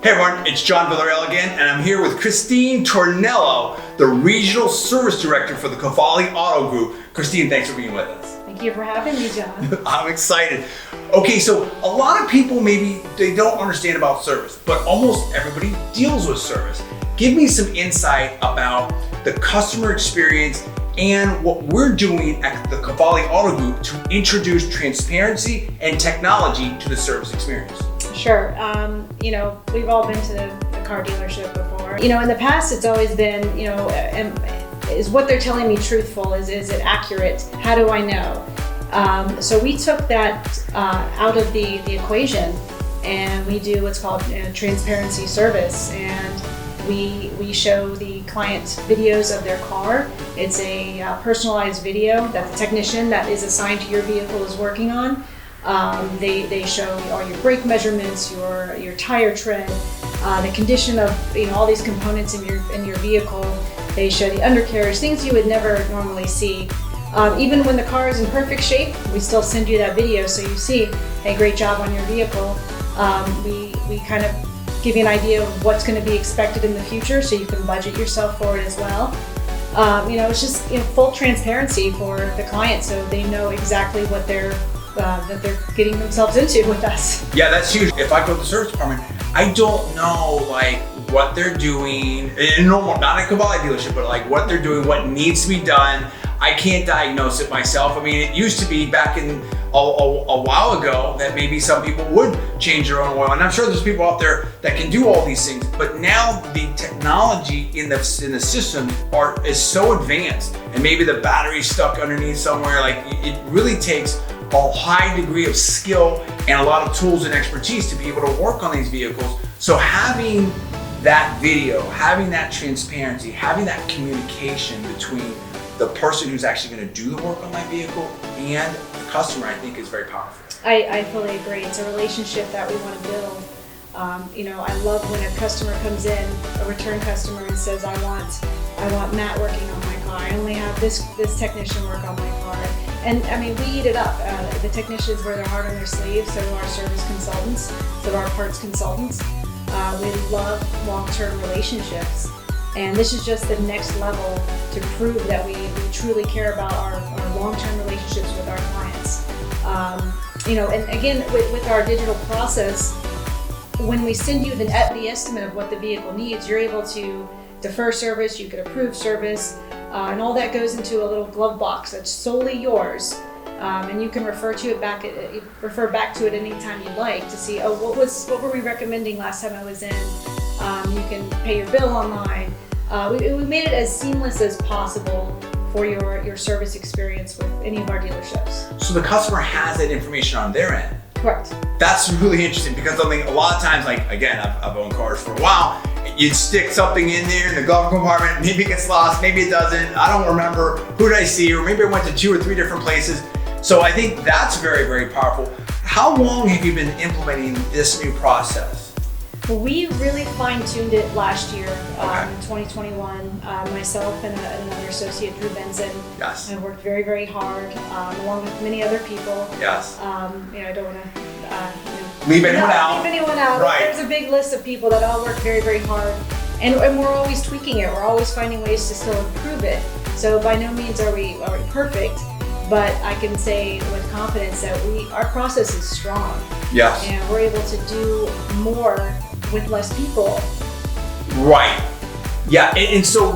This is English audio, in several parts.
Hey everyone, it's John Villarreal again, and I'm here with Christene Tornello, the Regional Service Director for the Qvale Auto Group. Christene, thanks for being with us. Thank you for having me, John. I'm excited. Okay, so a lot of people maybe they don't understand about service, but almost everybody deals with service. Give me some insight about the customer experience and what we're doing at the Qvale Auto Group to introduce transparency and technology to the service experience. Sure. We've all been to the car dealership before. In the past, it's always been, is what they're telling me truthful? Is it accurate? How do I know? So we took that out of the equation, and we do what's called transparency service. And we show the client videos of their car. It's a personalized video that the technician that is assigned to your vehicle is working on. They show all your brake measurements, your tire tread, the condition of all these components in your vehicle. They show the undercarriage, things you would never normally see. Even when the car is in perfect shape, we still send you that video so you see, hey, great job on your vehicle. We kind of give you an idea of what's going to be expected in the future, so you can budget yourself for it as well. It's just full transparency for the client, so they know exactly what that they're getting themselves into with us. Yeah, that's huge. If I go to the service department, I don't know what they're doing in normal, not a Qvale dealership, but what they're doing, what needs to be done. I can't diagnose it myself. I mean, it used to be back in a while ago that maybe some people would change their own oil, and I'm sure there's people out there that can do all these things. But now the technology in the system is so advanced, and maybe the battery's stuck underneath somewhere. It really takes a high degree of skill and a lot of tools and expertise to be able to work on these vehicles. So having that video, having that transparency, having that communication between the person who's actually going to do the work on my vehicle and the customer, I think is very powerful. I fully agree. It's a relationship that we want to build. I love when a customer comes in, a return customer, and says, I want Matt working on my car. I only have this technician work on my car. And we eat it up. The technicians wear their heart on their sleeves, so do our service consultants, so do our parts consultants. We love long-term relationships. And this is just the next level to prove that we truly care about our long-term relationships with our clients. And again, with our digital process, when we send you the estimate of what the vehicle needs, you're able to defer service, you can approve service, and all that goes into a little glove box that's solely yours. And you can refer back to it anytime you like to see, what were we recommending last time I was in? You can pay your bill online. We made it as seamless as possible for your service experience with any of our dealerships. So the customer has that information on their end. Correct. That's really interesting because a lot of times, again, I've owned cars for a while. You'd stick something in there in the glove compartment, maybe it gets lost, maybe it doesn't. I don't remember, who did I see, or maybe I went to 2 or 3 different places. So I think that's very, very powerful. How long have you been implementing this new process? Well, we really fine-tuned it last year, in 2021. Myself and another associate, Drew Benson, Yes. have worked very, very hard, along with many other people. Yes. I don't want to Leave anyone out. Leave anyone out. Right. There's a big list of people that all work very, very hard, and we're always tweaking it. We're always finding ways to still improve it. So by no means are we perfect, but I can say with confidence that our process is strong. Yes. And we're able to do more with less people. Right. Yeah, and so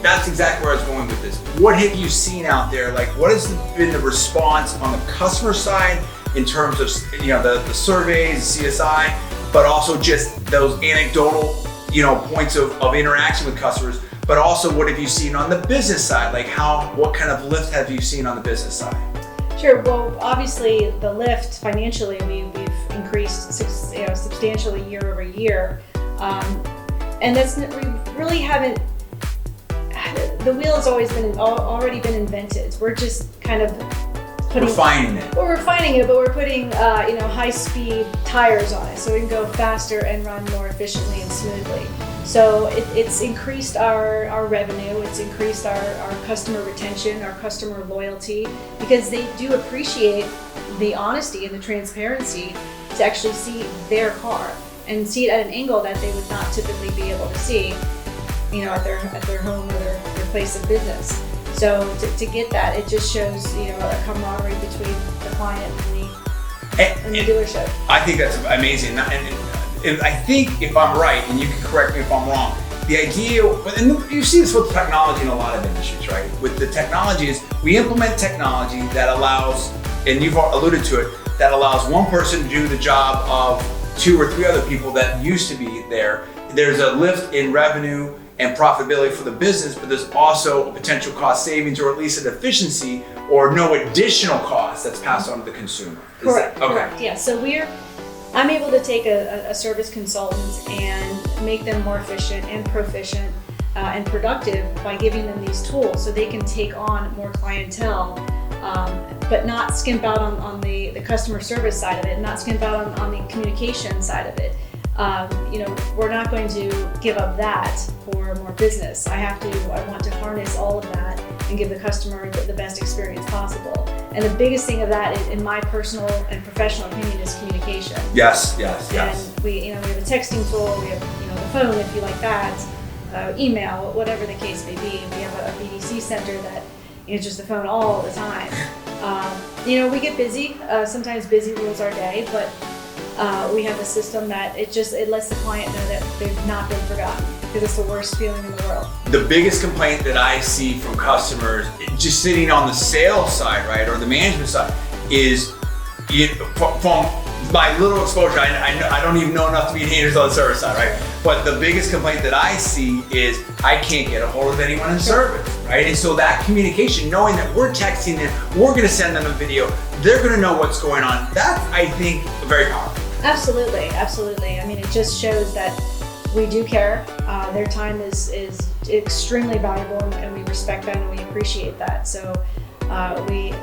that's exactly where I was going with this. What have you seen out there? What has been the response on the customer side in terms of the surveys, the CSI, but also just those anecdotal points of interaction with customers, but also what have you seen on the business side? What kind of lift have you seen on the business side? Sure. Well, obviously the lift financially, we've increased substantially year over year, and we really haven't. The wheel has already been invented. We're just kind of refining it. We're refining it, but we're putting high-speed tires on it so we can go faster and run more efficiently and smoothly. So it's increased our revenue, it's increased our customer retention, our customer loyalty, because they do appreciate the honesty and the transparency to actually see their car. and see it at an angle that they would not typically be able to see, at their home or their place of business. So to get that, it just shows, a camaraderie between the client and the dealership. I think that's amazing. And I think if I'm right, and you can correct me if I'm wrong, the idea, and you see this with technology in a lot of industries, right? With the technology is we implement technology that allows, and you've alluded to it, that allows one person to do the job of 2 or 3 other people that used to be there. There's a lift in revenue and profitability for the business, but there's also a potential cost savings or at least an efficiency or no additional cost that's passed on to the consumer. Correct. Yeah. So I'm able to take a service consultant and make them more efficient and proficient and productive by giving them these tools so they can take on more clientele, but not skimp out on the customer service side of it, not skimp out on the communication side of it. We're not going to give up that for more business. I want to harness all of that and give the customer the best experience possible. And the biggest thing of that, in my personal and professional opinion, is communication. Yes. And we have a texting tool, we have, the phone if you like that, email, whatever the case may be. We have a BDC center that, just the phone all the time. We get busy, sometimes busy rules our day, but we have a system that it lets the client know that they've not been forgotten, because it's the worst feeling in the world. The biggest complaint that I see from customers, just sitting on the sales side, right, or the management side, is from my little exposure, I don't even know enough to be haters on the service side, right? But the biggest complaint that I see is I can't get a hold of anyone in service, right? And so that communication, knowing that we're texting them, we're gonna send them a video, they're gonna know what's going on. That's, I think, very powerful. Absolutely. I mean, it just shows that we do care. Their time is extremely valuable, and we respect that and we appreciate that. So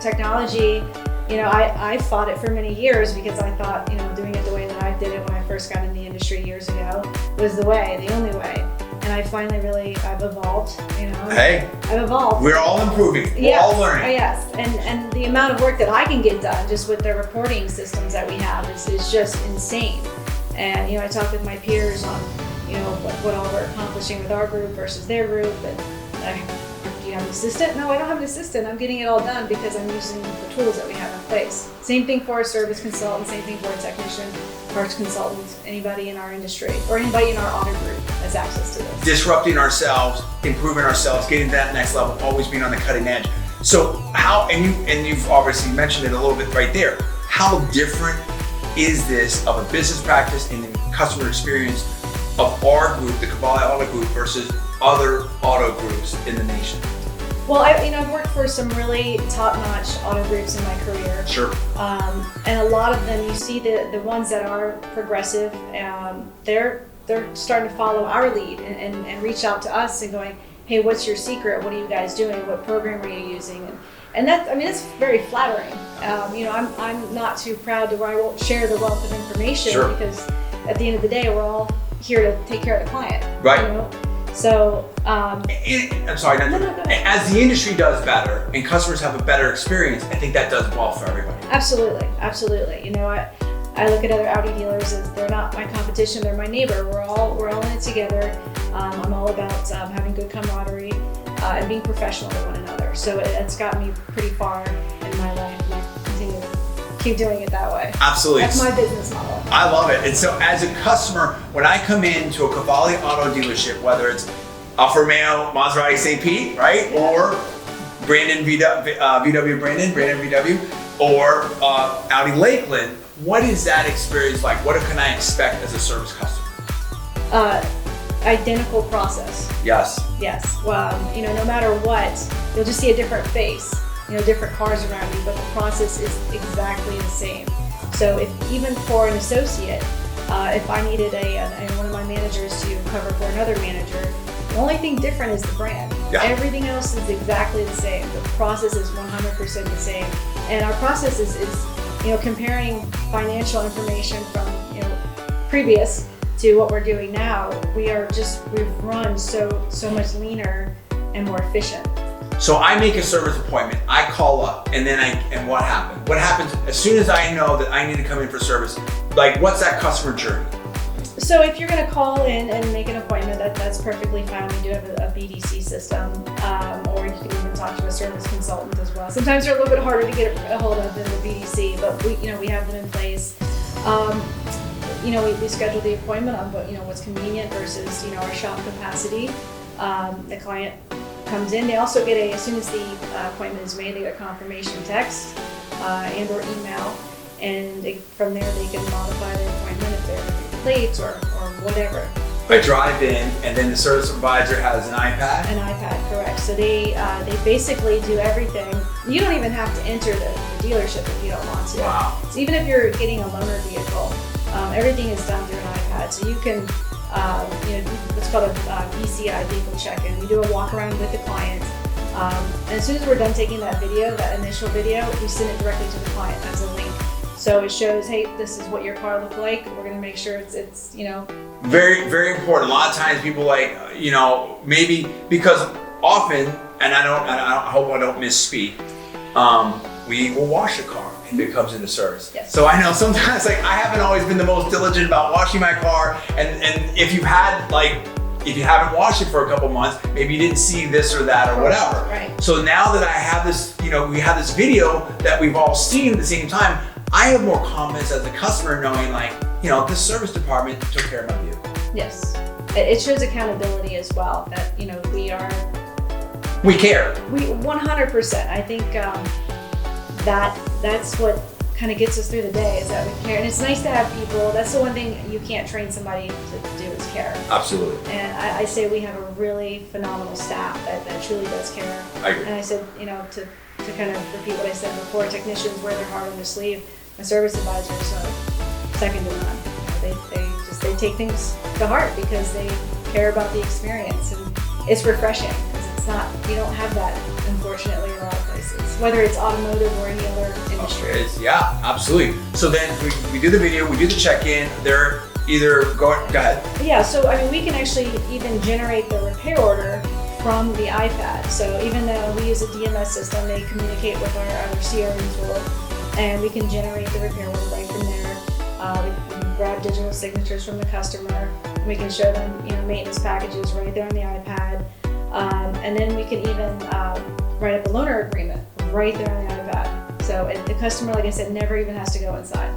technology, I fought it for many years because I thought, doing it the way that I did it when I first got in the industry years ago was the only way. And I finally I've evolved, Hey, I've evolved. We're all improving, we're all learning. Yes, and the amount of work that I can get done just with the reporting systems that we have is just insane. And, I talk with my peers on, what all we're accomplishing with our group versus their group. And do you have an assistant? No, I don't have an assistant. I'm getting it all done because I'm using the tools that we have in place. Same thing for a service consultant, same thing for a technician, parts consultant, anybody in our industry, or anybody in our audit group has access to this. Disrupting ourselves, improving ourselves, getting to that next level, always being on the cutting edge. So how, and you've obviously mentioned it a little bit right there, how different is this of a business practice and the customer experience of our group, the Qvale Auto Group, versus other auto groups in the nation? Well, I've worked for some really top-notch auto groups in my career. Sure. And a lot of them, you see the ones that are progressive, they're starting to follow our lead and reach out to us and going, hey, what's your secret? What are you guys doing? What program are you using? And that's very flattering. I'm not too proud to where I won't share the wealth of information. Sure. Because at the end of the day, we're all here to take care of the client. Right. So, I'm sorry, as the industry does better and customers have a better experience, I think that does well for everybody. Absolutely. I look at other Audi dealers as they're not my competition, they're my neighbor. We're all in it together. I'm all about having good camaraderie and being professional to one another. So it's gotten me pretty far in my life, and I continue to keep doing it that way. Absolutely. That's my business model. I love it. And so as a customer, when I come into a Qvale auto dealership, whether it's Alfa Romeo, Maserati St. Pete, right? Or Brandon VW Brandon VW, or Audi Lakeland, what is that experience like? What can I expect as a service customer? Identical process. Yes. Well, no matter what, you'll just see a different face, different cars around you, but the process is exactly the same. So even for an associate, if I needed one of my managers to cover for another manager, the only thing different is the brand. Yeah. Everything else is exactly the same. The process is 100% the same. And our process is comparing financial information from, previous to what we're doing now. We've run so much leaner and more efficient. So I make a service appointment, I call up, and what happens? What happens as soon as I know that I need to come in for service? Like, what's that customer journey? So if you're going to call in and make an appointment, that's perfectly fine. We do have a BDC system, or you can even talk to a service consultant as well. Sometimes they're a little bit harder to get a hold of than the BDC, but we have them in place. We schedule the appointment on what's convenient versus our shop capacity. The client comes in. They also get as soon as the appointment is made, they get a confirmation text and or email, and from there they can modify their appointment if they're late or whatever. I drive in, and then the service supervisor has an iPad? An iPad, correct. So they basically do everything. You don't even have to enter the dealership if you don't want to. Wow. So even if you're getting a loaner vehicle, everything is done through an iPad. So you can, what's called a VCI, vehicle check-in. We do a walk around with the client. And as soon as we're done taking that video, that initial video, we send it directly to the client as a link. So it shows, hey, this is what your car looked like. We're gonna make sure it's Very, very important. A lot of times people maybe because often, and I hope I don't misspeak, we will wash a car if it comes into service. Yes. So I know sometimes I haven't always been the most diligent about washing my car, and if you haven't washed it for a couple months, maybe you didn't see this or that or whatever. Right. So now that I have this, we have this video that we've all seen at the same time, I have more confidence as a customer knowing this service department took care of my vehicle. Yes. It shows accountability as well, that we care. We 100%. I think that's what kind of gets us through the day, is that we care. And it's nice to have people. That's the one thing you can't train somebody to do, is care. Absolutely. And I say we have a really phenomenal staff that truly does care. I agree. And I said, to kind of repeat what I said before, technicians wear their heart on their sleeve. My service advisors are second to none. They take things to heart because they care about the experience, and it's refreshing because it's not, you don't have that, unfortunately, in a lot of places, whether it's automotive or any other industry. Yeah, absolutely. So then we do the video, we do the check-in. They're either go ahead. Yeah, so we can actually even generate the repair order from the iPad. So even though we use a DMS system, they communicate with our CRM tool, and we can generate the repair order right from there. We can grab digital signatures from the customer. We can show them, maintenance packages right there on the iPad, and then we can even write up a loaner agreement right there on the iPad. So the customer, like I said, never even has to go inside.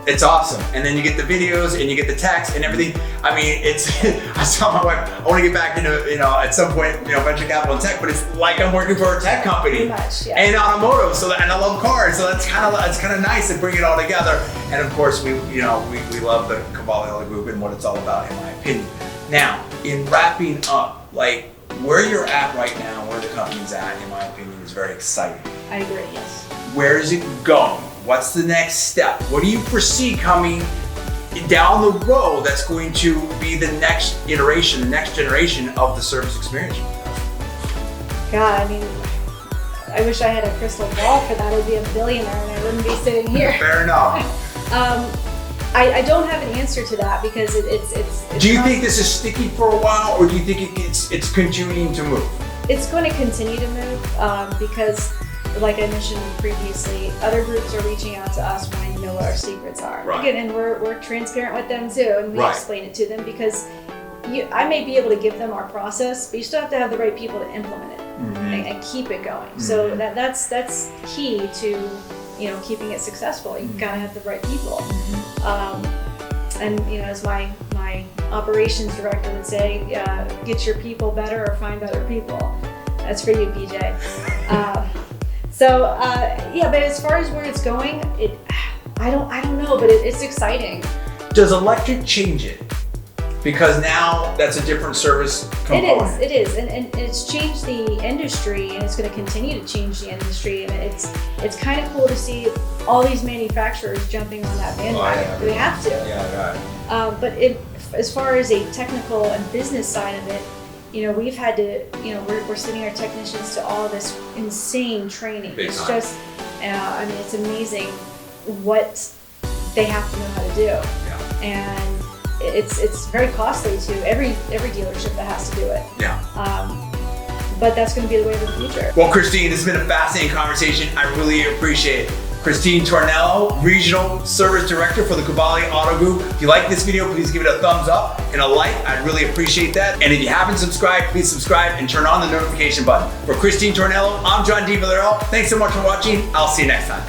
It's awesome. And then you get the videos and you get the text and everything. I tell my wife, I want to get back into, at some point, venture capital and tech, but it's like I'm working for a tech company. Pretty much, yeah. And automotive, and I love cars, so that's kind of nice to bring it all together. And of course, we love the Qvale group and what it's all about, in my opinion. Now, in wrapping up, where you're at right now, where the company's at, in my opinion, is very exciting. I agree, yes. Where is it going? What's the next step? What do you foresee coming down the road that's going to be the next iteration, the next generation of the service experience? God, I wish I had a crystal ball for that. I'd be a billionaire and I wouldn't be sitting here. Fair enough. I don't have an answer to that because it's do you think this is sticky for a while, or do you think it's continuing to move? It's going to continue to move because, like I mentioned previously, other groups are reaching out to us wanting to know what our secrets are. Right. Again, and we're transparent with them too, and we Right. explain it to them because I may be able to give them our process, but you still have to have the right people to implement it and keep it going. So that's key to keeping it successful. You gotta have the right people. And as my operations director would say, get your people better or find better people. That's for you, PJ. But as far as where it's going, I don't know, but it's exciting. Does electric change it? Because now that's a different service component. It is, and it's changed the industry, and it's going to continue to change the industry. And it's kind of cool to see all these manufacturers jumping on that bandwagon. We have to. Yeah, right. But as far as a technical and business side of it, we've had to, we're sending our technicians to all this insane training. Big it's time. just, it's amazing what they have to know how to do. Yeah. And it's very costly to every dealership that has to do it. Yeah. But that's going to be the way of the future. Well, Christine, this has been a fascinating conversation. I really appreciate it. Christene Tornello, Regional Service Director for the Qvale Auto Group. If you like this video, please give it a thumbs up and a like. I'd really appreciate that. And if you haven't subscribed, please subscribe and turn on the notification button. For Christene Tornello, I'm John D. Villarreal. Thanks so much for watching. I'll see you next time.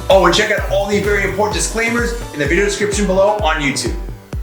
Oh, and check out all the very important disclaimers in the video description below on YouTube.